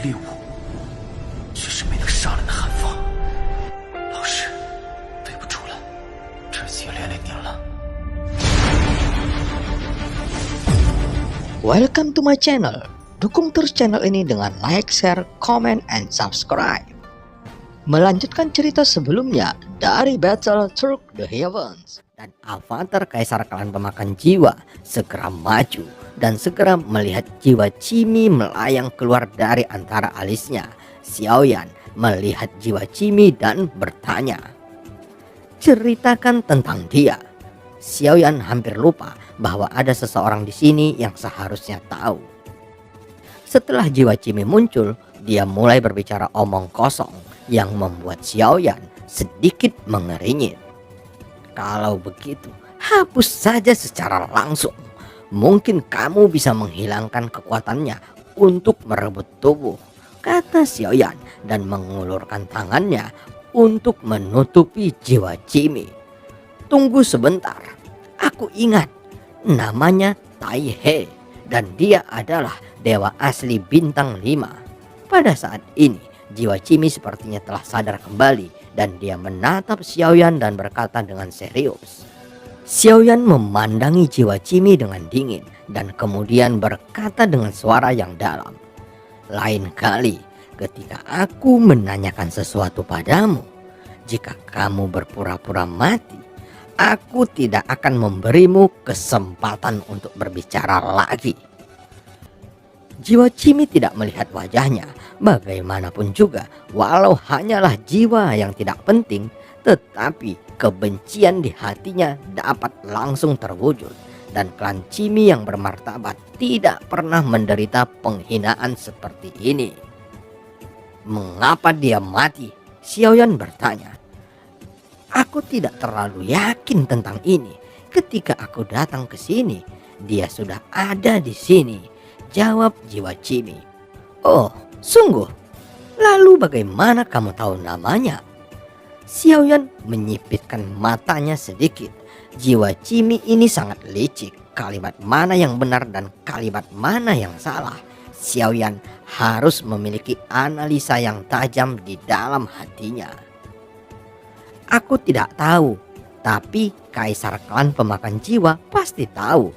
猎物，却是没能杀人的寒风。老师，对不住了，这次也连累您了。Welcome to my channel. Dukung terus channel ini dengan like, share, comment, and subscribe. Melanjutkan cerita sebelumnya dari Battle Through the Heavens. Dan avatar Kaisar Klan Pemakan Jiwa segera maju dan segera melihat jiwa Cimi melayang keluar dari antara alisnya. Xiaoyan melihat jiwa Cimi dan bertanya, "Ceritakan tentang dia." Xiaoyan hampir lupa bahwa ada seseorang di sini yang seharusnya tahu. Setelah jiwa Cimi muncul, dia mulai berbicara omong kosong yang membuat Xiaoyan sedikit mengernyit. "Kalau begitu, hapus saja secara langsung. Mungkin kamu bisa menghilangkan kekuatannya untuk merebut tubuh," kata Xiaoyan dan mengulurkan tangannya untuk menutupi jiwa Cimi. "Tunggu sebentar, aku ingat namanya Tai He dan dia adalah dewa asli bintang 5. Pada saat ini jiwa Cimi sepertinya telah sadar kembali dan dia menatap Xiaoyan dan berkata dengan serius. Xiaoyan memandangi jiwa Cimi dengan dingin dan kemudian berkata dengan suara yang dalam, "Lain kali ketika aku menanyakan sesuatu padamu, jika kamu berpura-pura mati, aku tidak akan memberimu kesempatan untuk berbicara lagi." Jiwa Cimi tidak melihat wajahnya. Bagaimanapun juga, walau hanyalah jiwa yang tidak penting, tetapi kebencian di hatinya dapat langsung terwujud. Dan klan Cimi yang bermartabat tidak pernah menderita penghinaan seperti ini. "Mengapa dia mati?" Xiaoyan bertanya. "Aku tidak terlalu yakin tentang ini. Ketika aku datang ke sini, dia sudah ada di sini," jawab jiwa Cimi. "Oh, sungguh? Lalu bagaimana kamu tahu namanya?" Xiaoyan menyipitkan matanya sedikit. Jiwa Cimi ini sangat licik. Kalimat mana yang benar dan kalimat mana yang salah, Xiaoyan harus memiliki analisa yang tajam di dalam hatinya. "Aku tidak tahu, tapi Kaisar Klan Pemakan Jiwa pasti tahu.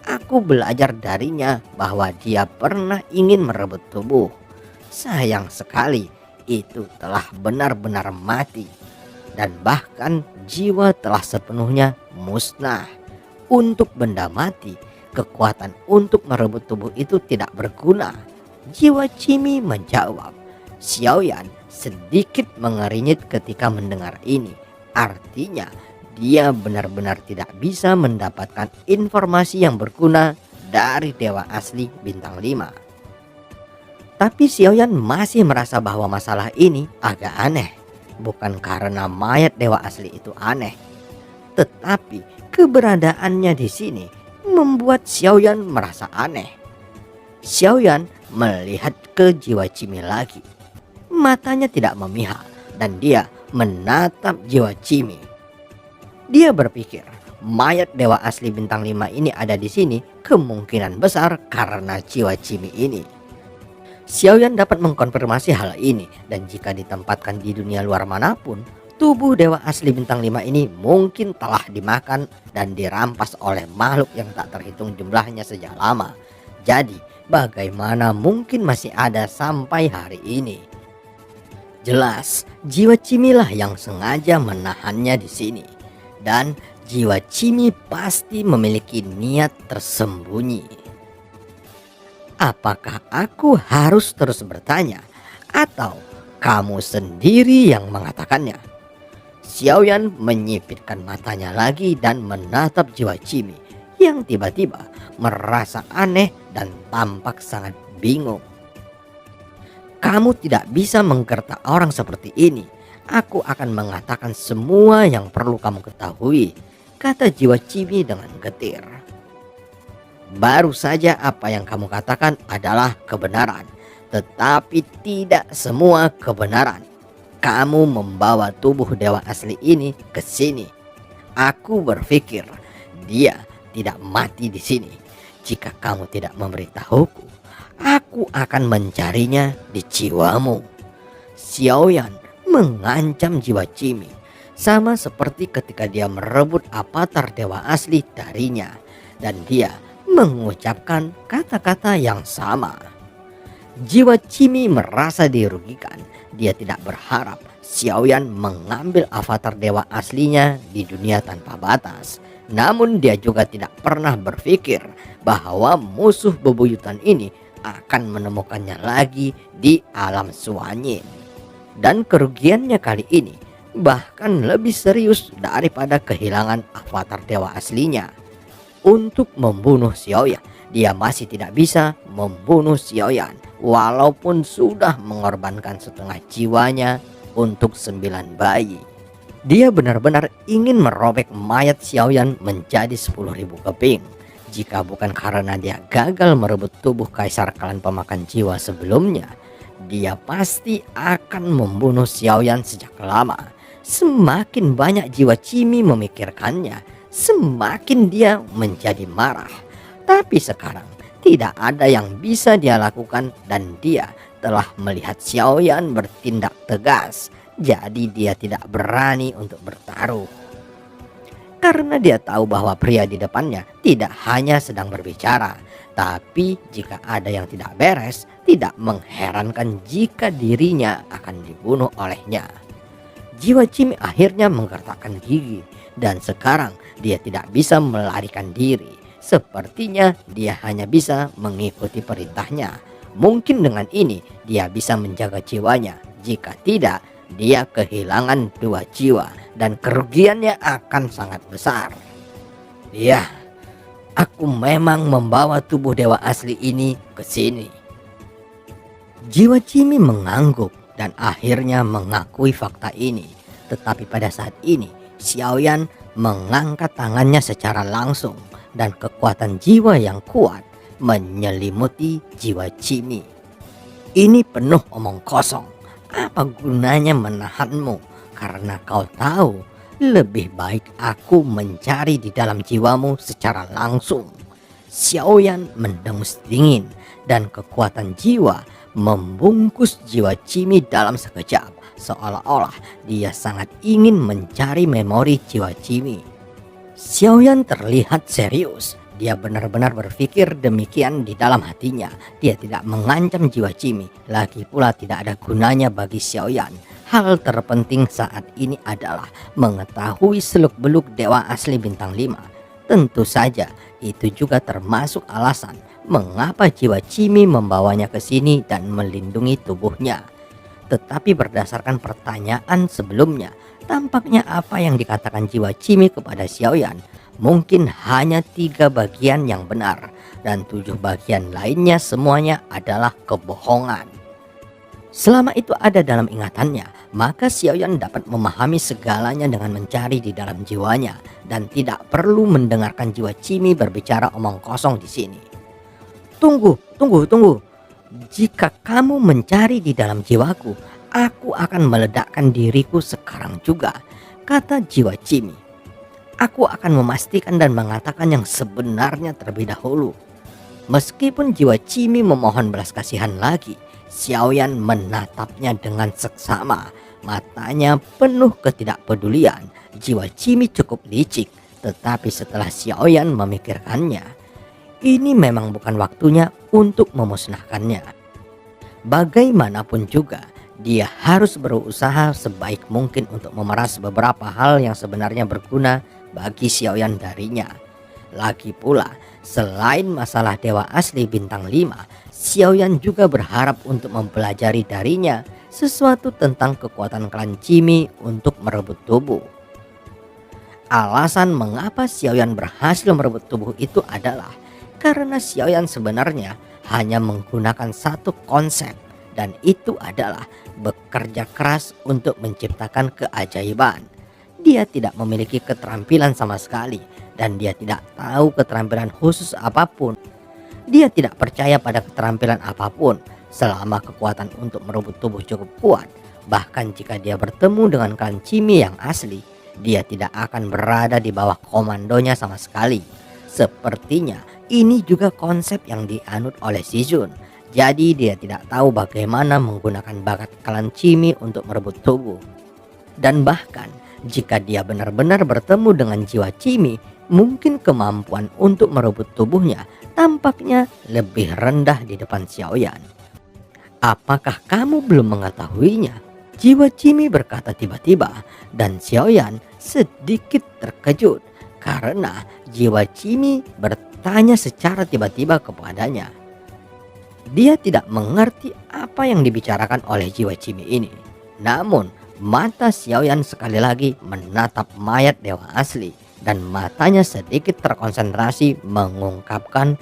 Aku belajar darinya bahwa dia pernah ingin merebut tubuh. Sayang sekali itu telah benar-benar mati. Dan bahkan jiwa telah sepenuhnya musnah. Untuk benda mati, kekuatan untuk merebut tubuh itu tidak berguna," jiwa Cimi menjawab. Xiaoyan sedikit mengernyit ketika mendengar ini. Artinya dia benar-benar tidak bisa mendapatkan informasi yang berguna dari dewa asli bintang 5. Tapi Xiaoyan masih merasa bahwa masalah ini agak aneh. Bukan karena mayat dewa asli itu aneh, tetapi keberadaannya di sini membuat Xiaoyan merasa aneh. Xiaoyan melihat ke jiwa Cimi lagi. Matanya tidak memihak dan dia menatap jiwa Cimi. Dia berpikir mayat dewa asli bintang 5 ini ada di sini kemungkinan besar karena jiwa Cimi ini. Xiaoyan dapat mengkonfirmasi hal ini, dan jika ditempatkan di dunia luar manapun, tubuh dewa asli bintang 5 ini mungkin telah dimakan dan dirampas oleh makhluk yang tak terhitung jumlahnya sejak lama. Jadi bagaimana mungkin masih ada sampai hari ini? Jelas jiwa Cimi lah yang sengaja menahannya di sini. Dan jiwa Cimi pasti memiliki niat tersembunyi. Apakah aku harus terus bertanya atau kamu sendiri yang mengatakannya? Xiaoyan menyipitkan matanya lagi dan menatap jiwa Cimi yang tiba-tiba merasa aneh dan tampak sangat bingung. "Kamu tidak bisa menggertak orang seperti ini. Aku akan mengatakan semua yang perlu kamu ketahui," kata jiwa Cimi dengan getir. "Baru saja apa yang kamu katakan adalah kebenaran, tetapi tidak semua kebenaran. Kamu membawa tubuh dewa asli ini ke sini. Aku berpikir dia tidak mati di sini. Jika kamu tidak memberitahuku, Aku akan mencarinya di jiwamu. Xiaoyan mengancam jiwa Jimmy, sama seperti ketika dia merebut avatar dewa asli darinya, dan dia mengucapkan kata-kata yang sama. Jiwa Jimmy merasa dirugikan. Dia tidak berharap Xiaoyan mengambil avatar dewa aslinya di dunia tanpa batas. Namun dia juga tidak pernah berpikir bahwa musuh bebuyutan ini akan menemukannya lagi di alam Suanyin. Dan kerugiannya kali ini bahkan lebih serius daripada kehilangan avatar dewa aslinya. Untuk membunuh Xiaoyan, dia masih tidak bisa membunuh Xiaoyan walaupun sudah mengorbankan setengah jiwanya untuk 9 bayi. Dia benar-benar ingin merobek mayat Xiaoyan menjadi 10.000 keping. Jika bukan karena dia gagal merebut tubuh kaisar klan pemakan jiwa sebelumnya, dia pasti akan membunuh Xiaoyan sejak lama. Semakin banyak jiwa Jimmy memikirkannya, semakin dia menjadi marah. Tapi sekarang tidak ada yang bisa dia lakukan dan dia telah melihat Xiaoyan bertindak tegas. Jadi dia tidak berani untuk bertaruh. Karena dia tahu bahwa pria di depannya tidak hanya sedang berbicara, tapi jika ada yang tidak beres, tidak mengherankan jika dirinya akan dibunuh olehnya. Jiwa Jimmy akhirnya menggertakkan gigi dan sekarang dia tidak bisa melarikan diri. Sepertinya dia hanya bisa mengikuti perintahnya. Mungkin dengan ini dia bisa menjaga jiwanya. Jika tidak, dia kehilangan 2 jiwa dan kerugiannya akan sangat besar. Ya, aku memang membawa tubuh dewa asli ini ke sini. Jiwa Jimmy mengangguk dan akhirnya mengakui fakta ini. Tetapi pada saat ini Xiaoyan mengangkat tangannya secara langsung dan kekuatan jiwa yang kuat menyelimuti jiwa Jimmy. Ini penuh omong kosong. Apa gunanya menahanmu? Karena kau tahu lebih baik aku mencari di dalam jiwamu secara langsung. Xiaoyan mendengus dingin dan kekuatan jiwa membungkus jiwa Jimmy dalam sekejap, seolah-olah dia sangat ingin mencari memori jiwa Jimmy. Xiaoyan terlihat serius. Dia benar-benar berpikir demikian di dalam hatinya. Dia tidak mengancam jiwa Jimmy. Lagi pula tidak ada gunanya bagi Xiaoyan. Hal terpenting saat ini adalah mengetahui seluk-beluk dewa asli bintang 5. Tentu saja itu juga termasuk alasan mengapa jiwa Jimmy membawanya ke sini dan melindungi tubuhnya. Tetapi berdasarkan pertanyaan sebelumnya, tampaknya apa yang dikatakan jiwa Jimmy kepada Xiaoyan mungkin hanya 3 bagian yang benar dan 7 bagian lainnya semuanya adalah kebohongan. Selama itu ada dalam ingatannya, maka Xiaoyan dapat memahami segalanya dengan mencari di dalam jiwanya dan tidak perlu mendengarkan jiwa Jimmy berbicara omong kosong di sini. Tunggu. Jika kamu mencari di dalam jiwaku, aku akan meledakkan diriku sekarang juga, kata jiwa Jimmy. Aku akan memastikan dan mengatakan yang sebenarnya terlebih dahulu. Meskipun jiwa Jimmy memohon belas kasihan lagi, Xiaoyan menatapnya dengan seksama. Matanya penuh ketidakpedulian. Jiwa Jimmy cukup licik, tetapi setelah Xiaoyan memikirkannya, ini memang bukan waktunya untuk memusnahkannya. Bagaimanapun juga, dia harus berusaha sebaik mungkin untuk memeras beberapa hal yang sebenarnya berguna bagi Xiaoyan darinya. Lagi pula, selain masalah dewa asli bintang 5, Xiaoyan juga berharap untuk mempelajari darinya sesuatu tentang kekuatan klan Jimmy untuk merebut tubuh. Alasan mengapa Xiaoyan berhasil merebut tubuh itu adalah karena Xiaoyan sebenarnya hanya menggunakan satu konsep, dan itu adalah bekerja keras untuk menciptakan keajaiban. Dia tidak memiliki keterampilan sama sekali dan dia tidak tahu keterampilan khusus apapun. Dia tidak percaya pada keterampilan apapun selama kekuatan untuk merebut tubuh cukup kuat. Bahkan jika dia bertemu dengan klan Jimmy yang asli, dia tidak akan berada di bawah komandonya sama sekali. Sepertinya ini juga konsep yang dianut oleh Shizun. Jadi dia tidak tahu bagaimana menggunakan bakat Klan Cimi untuk merebut tubuh. Dan bahkan jika dia benar-benar bertemu dengan jiwa Cimi, mungkin kemampuan untuk merebut tubuhnya tampaknya lebih rendah di depan Xiaoyan. Apakah kamu belum mengetahuinya? Jiwa Cimi berkata tiba-tiba, dan Xiaoyan sedikit terkejut karena jiwa Cimi bertanya secara tiba-tiba kepadanya. Dia tidak mengerti apa yang dibicarakan oleh jiwa Cimi ini. Namun mata Xiaoyan sekali lagi menatap mayat dewa asli, dan matanya sedikit terkonsentrasi mengungkapkan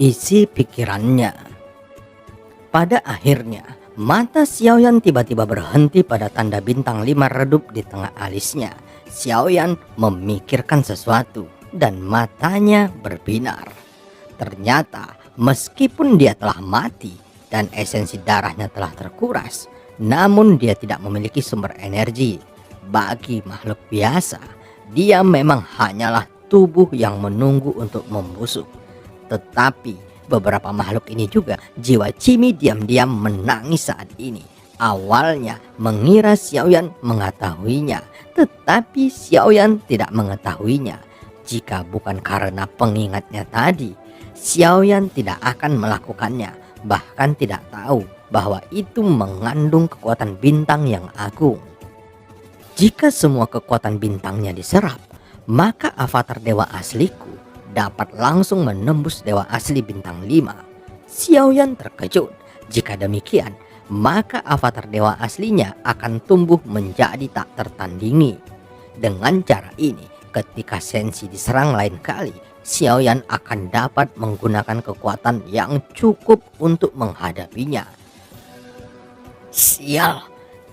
isi pikirannya. Pada akhirnya mata Xiaoyan tiba-tiba berhenti pada tanda bintang 5 redup di tengah alisnya. Xiaoyan memikirkan sesuatu dan matanya berbinar. Ternyata meskipun dia telah mati dan esensi darahnya telah terkuras, namun dia tidak memiliki sumber energi. Bagi makhluk biasa, dia memang hanyalah tubuh yang menunggu untuk membusuk. Tetapi beberapa makhluk ini juga, jiwa Cimi diam-diam menangis saat ini. Awalnya mengira Xiaoyan mengetahuinya, tetapi Xiaoyan tidak mengetahuinya. Jika bukan karena pengingatnya tadi, Xiaoyan tidak akan melakukannya, bahkan tidak tahu bahwa itu mengandung kekuatan bintang yang agung. Jika semua kekuatan bintangnya diserap, maka avatar dewa asliku dapat langsung menembus dewa asli bintang 5. Xiaoyan terkejut. Jika demikian, maka avatar dewa aslinya akan tumbuh menjadi tak tertandingi. Dengan cara ini, ketika Senshi diserang lain kali, Xiaoyan akan dapat menggunakan kekuatan yang cukup untuk menghadapinya. Sial,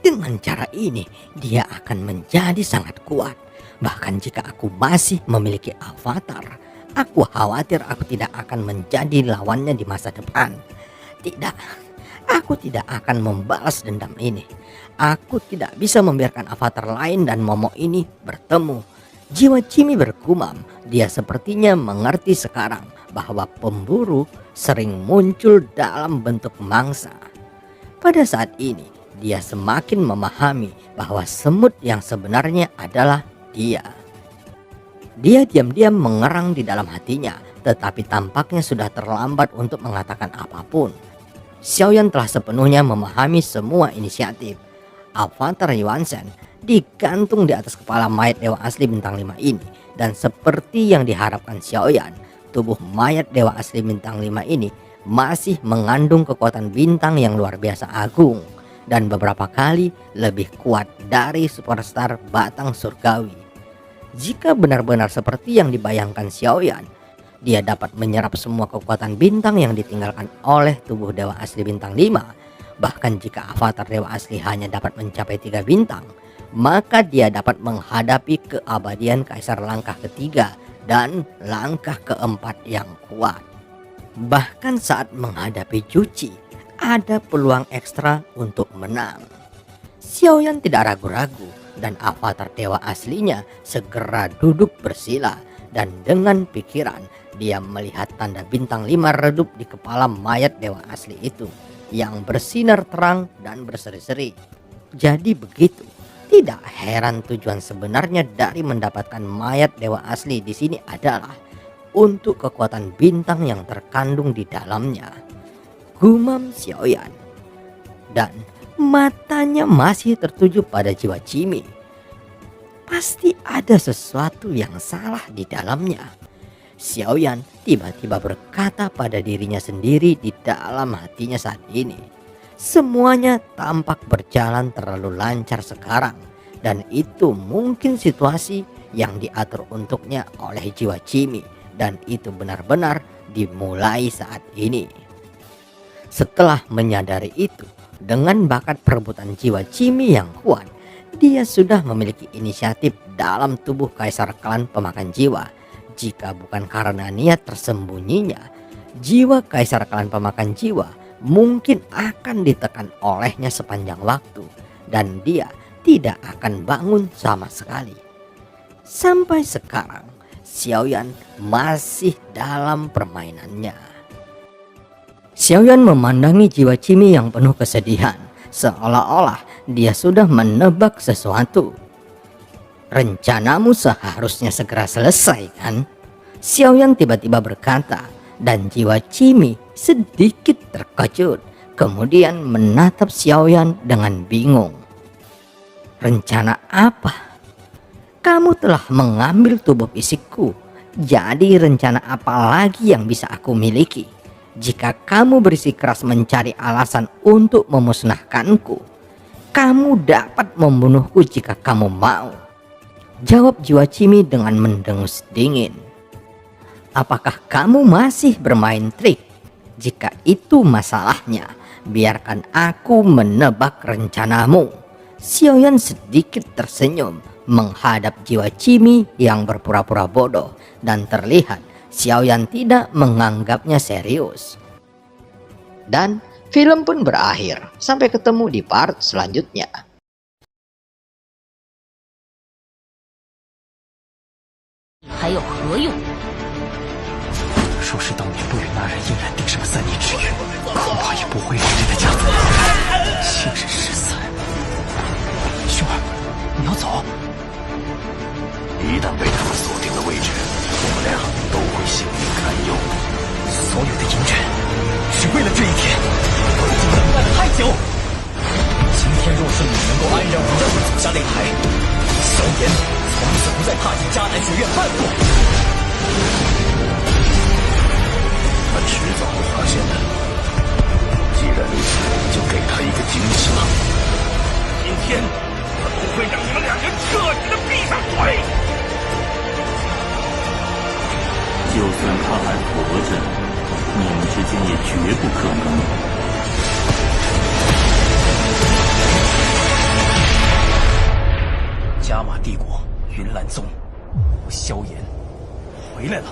dengan cara ini dia akan menjadi sangat kuat. Bahkan jika aku masih memiliki avatar, aku khawatir aku tidak akan menjadi lawannya di masa depan. Tidak, aku tidak akan membalas dendam ini. Aku tidak bisa membiarkan avatar lain dan Momo ini bertemu. Jiwa Cimi bergumam. Dia sepertinya mengerti sekarang bahwa pemburu sering muncul dalam bentuk mangsa. Pada saat ini, dia semakin memahami bahwa semut yang sebenarnya adalah dia. Dia diam-diam mengerang di dalam hatinya, tetapi tampaknya sudah terlambat untuk mengatakan apapun. Xiaoyan telah sepenuhnya memahami semua inisiatif. Avatar Yuanzhen digantung di atas kepala mayat dewa asli bintang 5 ini, dan seperti yang diharapkan Xiaoyan, tubuh mayat dewa asli bintang 5 ini masih mengandung kekuatan bintang yang luar biasa agung dan beberapa kali lebih kuat dari superstar batang surgawi. Jika benar-benar seperti yang dibayangkan Xiaoyan, dia dapat menyerap semua kekuatan bintang yang ditinggalkan oleh tubuh dewa asli bintang 5. Bahkan jika avatar dewa asli hanya dapat mencapai 3 bintang, maka dia dapat menghadapi keabadian kaisar langkah ketiga dan langkah keempat yang kuat. Bahkan saat menghadapi Juci, ada peluang ekstra untuk menang. Xiaoyan tidak ragu-ragu, dan avatar dewa aslinya segera duduk bersila, dan dengan pikiran dia melihat tanda bintang 5 redup di kepala mayat dewa asli itu yang bersinar terang dan berseri-seri. Jadi begitu, tidak heran tujuan sebenarnya dari mendapatkan mayat dewa asli di sini adalah untuk kekuatan bintang yang terkandung di dalamnya. Gumam Xiaoyan, dan matanya masih tertuju pada jiwa Cimi. Pasti ada sesuatu yang salah di dalamnya. Xiaoyan tiba-tiba berkata pada dirinya sendiri di dalam hatinya saat ini. Semuanya tampak berjalan terlalu lancar sekarang, dan itu mungkin situasi yang diatur untuknya oleh jiwa Cimi, dan itu benar-benar dimulai saat ini. Setelah menyadari itu, dengan bakat perebutan jiwa Cimi yang kuat, dia sudah memiliki inisiatif dalam tubuh kaisar klan pemakan jiwa. Jika bukan karena niat tersembunyinya, jiwa kaisar klan pemakan jiwa mungkin akan ditekan olehnya sepanjang waktu, dan dia tidak akan bangun sama sekali. Sampai sekarang, Xiaoyan masih dalam permainannya. Xiaoyan memandangi jiwa Cimi yang penuh kesedihan, seolah-olah dia sudah menebak sesuatu. Rencanamu seharusnya segera selesai kan? Xiaoyan tiba-tiba berkata, dan jiwa Cimi sedikit terkejut, kemudian menatap Xiaoyan dengan bingung. Rencana apa? Kamu telah mengambil tubuh fisikku, jadi rencana apa lagi yang bisa aku miliki? Jika kamu bersikeras mencari alasan untuk memusnahkanku, kamu dapat membunuhku jika kamu mau. Jawab jiwa Cimi dengan mendengus dingin. Apakah kamu masih bermain trik? Jika itu masalahnya, biarkan aku menebak rencanamu. Xiaoyan sedikit tersenyum menghadap jiwa Cimi yang berpura-pura bodoh, dan terlihat Xiaoyan tidak menganggapnya serius. Dan film pun berakhir. Sampai ketemu di part selanjutnya. 还有何用？ 若是当年不与那人硬然定什么3年之约，恐怕也不会是这个家族。今日失散，兄儿，你要走？一旦被他们锁定了位置，我们俩都会性命堪忧。所有的阴谋，只为了这一天，我已经等待了太久。今天若是你能够安然无恙地走下擂台，萧炎从此不再踏进迦南学院半步。他迟早会发现的。既然如此，就给他一个惊喜吧。今天我不会让你们两人彻底的闭上嘴。就算他还活着，你们之间也绝不可能。加玛帝国云岚宗，我萧炎回来了。